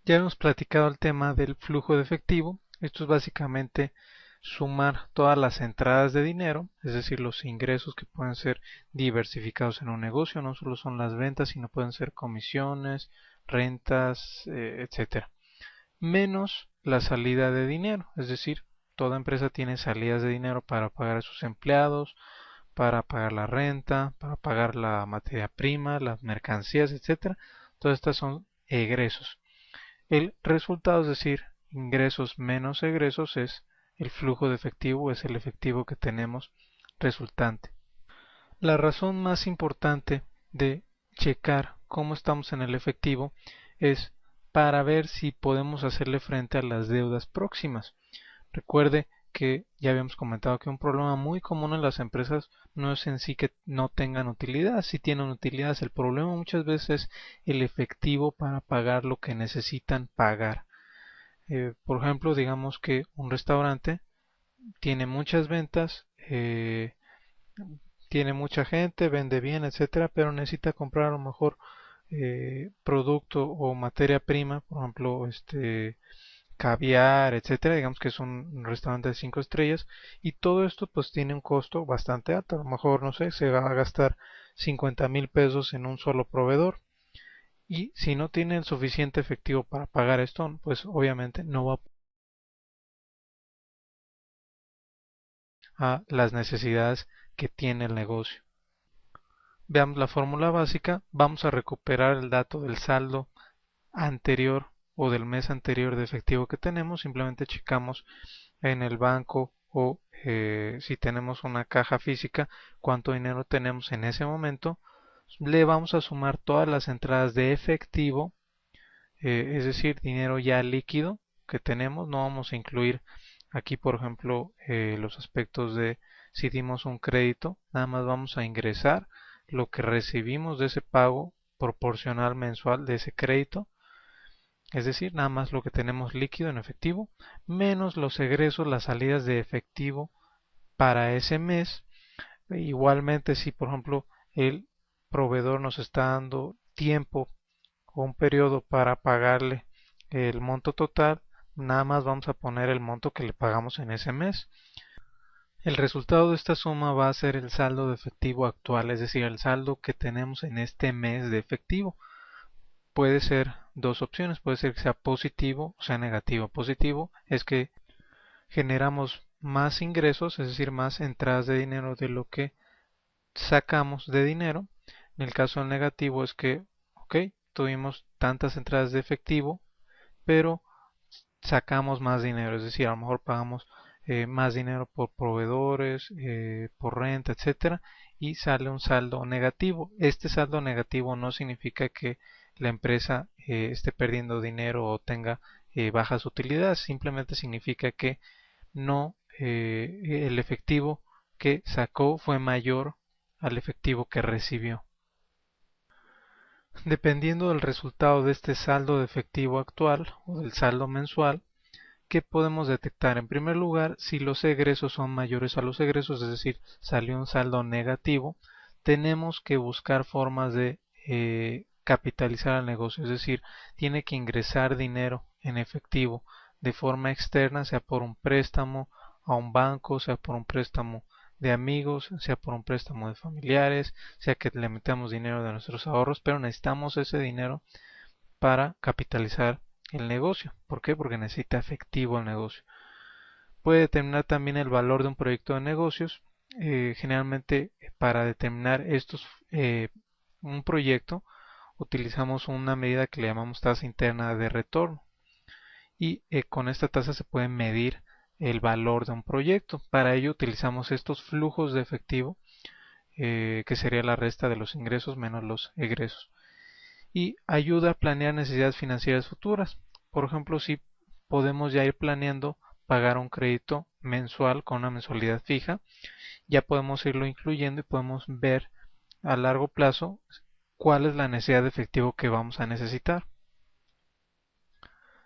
Ya hemos platicado el tema del flujo de efectivo. Esto es básicamente sumar todas las entradas de dinero, es decir, los ingresos que pueden ser diversificados en un negocio, no solo son las ventas, sino pueden ser comisiones, rentas, etcétera, menos la salida de dinero, es decir, toda empresa tiene salidas de dinero para pagar a sus empleados, para pagar la renta, para pagar la materia prima, las mercancías, etcétera. Todas estas son egresos. El resultado, es decir, ingresos menos egresos, es el flujo de efectivo, es el efectivo que tenemos resultante. La razón más importante de checar cómo estamos en el efectivo es para ver si podemos hacerle frente a las deudas próximas. Recuerde que ya habíamos comentado que un problema muy común en las empresas no es en sí que no tengan utilidad, si tienen utilidades. El problema muchas veces es el efectivo para pagar lo que necesitan pagar. Por ejemplo, digamos que un restaurante tiene muchas ventas, tiene mucha gente, vende bien, etcétera, pero necesita comprar a lo mejor producto o materia prima, por ejemplo, caviar, etcétera, digamos que es un restaurante de 5 estrellas y todo esto pues tiene un costo bastante alto, a lo mejor no sé, se va a gastar 50,000 pesos en un solo proveedor y si no tiene el suficiente efectivo para pagar esto, pues obviamente no va a las necesidades que tiene el negocio. Veamos la fórmula básica, vamos a recuperar el dato del saldo anterior o del mes anterior de efectivo que tenemos, simplemente checamos en el banco o si tenemos una caja física cuánto dinero tenemos en ese momento, le vamos a sumar todas las entradas de efectivo, es decir, dinero ya líquido que tenemos, no vamos a incluir aquí por ejemplo los aspectos de si dimos un crédito, nada más vamos a ingresar lo que recibimos de ese pago proporcional mensual de ese crédito, es decir, nada más lo que tenemos líquido en efectivo, menos los egresos, las salidas de efectivo para ese mes. Igualmente, si por ejemplo el proveedor nos está dando tiempo o un periodo para pagarle el monto total, nada más vamos a poner el monto que le pagamos en ese mes. El resultado de esta suma va a ser el saldo de efectivo actual, es decir, el saldo que tenemos en este mes de efectivo. Puede ser dos opciones, puede ser que sea positivo o sea negativo. Positivo es que generamos más ingresos, es decir, más entradas de dinero de lo que sacamos de dinero. En el caso negativo es que, ok, tuvimos tantas entradas de efectivo, pero sacamos más dinero, es decir, a lo mejor pagamos más dinero por proveedores, por renta, etcétera, y sale un saldo negativo. Este saldo negativo no significa que la empresa esté perdiendo dinero o tenga bajas utilidades, simplemente significa que no el efectivo que sacó fue mayor al efectivo que recibió. Dependiendo del resultado de este saldo de efectivo actual o del saldo mensual, ¿qué podemos detectar? En primer lugar, si los egresos son mayores a los egresos, es decir, salió un saldo negativo, tenemos que buscar formas de capitalizar el negocio, es decir, tiene que ingresar dinero en efectivo de forma externa, sea por un préstamo a un banco, sea por un préstamo de amigos, sea por un préstamo de familiares, sea que le metamos dinero de nuestros ahorros, pero necesitamos ese dinero para capitalizar el negocio. ¿Por qué? Porque necesita efectivo el negocio. Puede determinar también el valor de un proyecto de negocios. Generalmente para determinar un proyecto utilizamos una medida que le llamamos tasa interna de retorno y con esta tasa se puede medir el valor de un proyecto. Para ello utilizamos estos flujos de efectivo que sería la resta de los ingresos menos los egresos y ayuda a planear necesidades financieras futuras. Por ejemplo, si podemos ya ir planeando pagar un crédito mensual con una mensualidad fija, ya podemos irlo incluyendo y podemos ver a largo plazo cuál es la necesidad de efectivo que vamos a necesitar.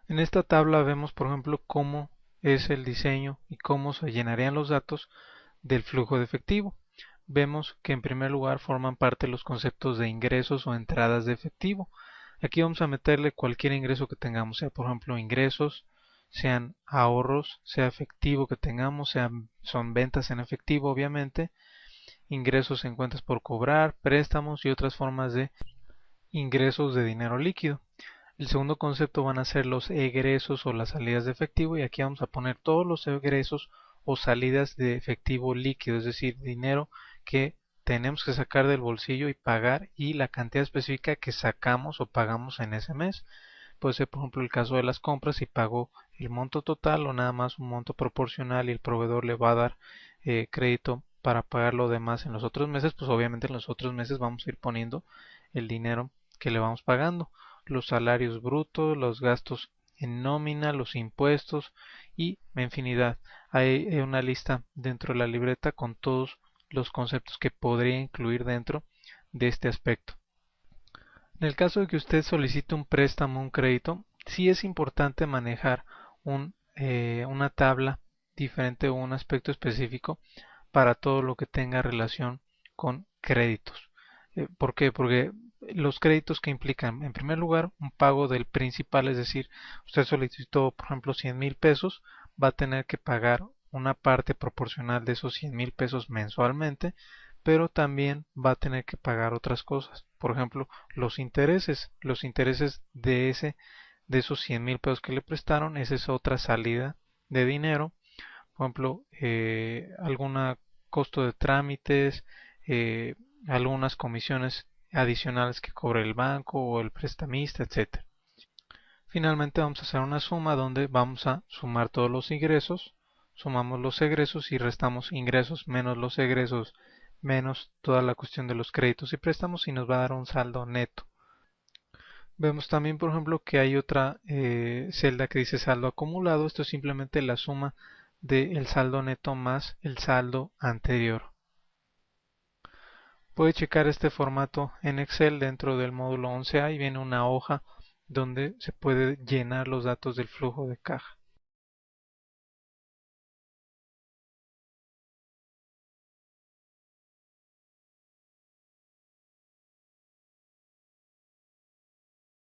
En esta tabla vemos, por ejemplo, cómo es el diseño y cómo se llenarían los datos del flujo de efectivo. Vemos que en primer lugar forman parte los conceptos de ingresos o entradas de efectivo. Aquí vamos a meterle cualquier ingreso que tengamos, sea por ejemplo ingresos, sean ahorros, sea efectivo que tengamos, son ventas en efectivo obviamente, ingresos en cuentas por cobrar, préstamos y otras formas de ingresos de dinero líquido. El segundo concepto van a ser los egresos o las salidas de efectivo y aquí vamos a poner todos los egresos o salidas de efectivo líquido, es decir, dinero que tenemos que sacar del bolsillo y pagar y la cantidad específica que sacamos o pagamos en ese mes. Puede ser, por ejemplo, el caso de las compras, si pago el monto total o nada más un monto proporcional y el proveedor le va a dar crédito para pagar lo demás en los otros meses, pues obviamente en los otros meses vamos a ir poniendo el dinero que le vamos pagando, los salarios brutos, los gastos en nómina, los impuestos y infinidad. Hay una lista dentro de la libreta con todos los conceptos que podría incluir dentro de este aspecto. En el caso de que usted solicite un préstamo o un crédito, sí es importante manejar una tabla diferente o un aspecto específico para todo lo que tenga relación con créditos. ¿Por qué? Porque los créditos que implican, en primer lugar, un pago del principal, es decir, usted solicitó, por ejemplo, 100,000 pesos, va a tener que pagar una parte proporcional de esos 100,000 pesos mensualmente, pero también va a tener que pagar otras cosas. Por ejemplo, los intereses de esos 100,000 pesos que le prestaron, esa es otra salida de dinero. Por ejemplo, algún costo de trámites, eh, algunas comisiones adicionales que cobre el banco o el prestamista, etcétera. Finalmente vamos a hacer una suma donde vamos a sumar todos los ingresos, sumamos los egresos y restamos ingresos menos los egresos menos toda la cuestión de los créditos y préstamos y nos va a dar un saldo neto. Vemos también, por ejemplo, que hay otra celda que dice saldo acumulado. Esto es simplemente la suma del saldo neto más el saldo anterior. Puede checar este formato en Excel dentro del módulo 11A y viene una hoja donde se puede llenar los datos del flujo de caja.